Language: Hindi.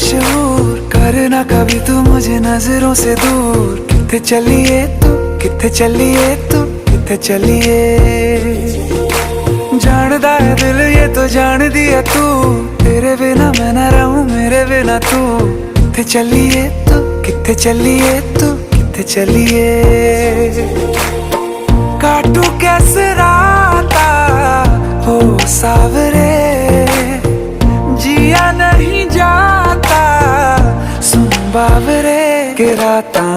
मशहूर, करना कभी तू मुझे नजरों से दूर। किथे चलिए तू, किथे चलिए तू, किथे चलिए। जानदा है दिल ये तो जान दिया तू, तेरे बिना मैं ना रहूं मेरे बिना तू। किथे चलिए तू, किथे चलिए तू, किथे चलिए। काटू कैसे राता हो सावरे, जिया नहीं जाता सुन बावरे के रातां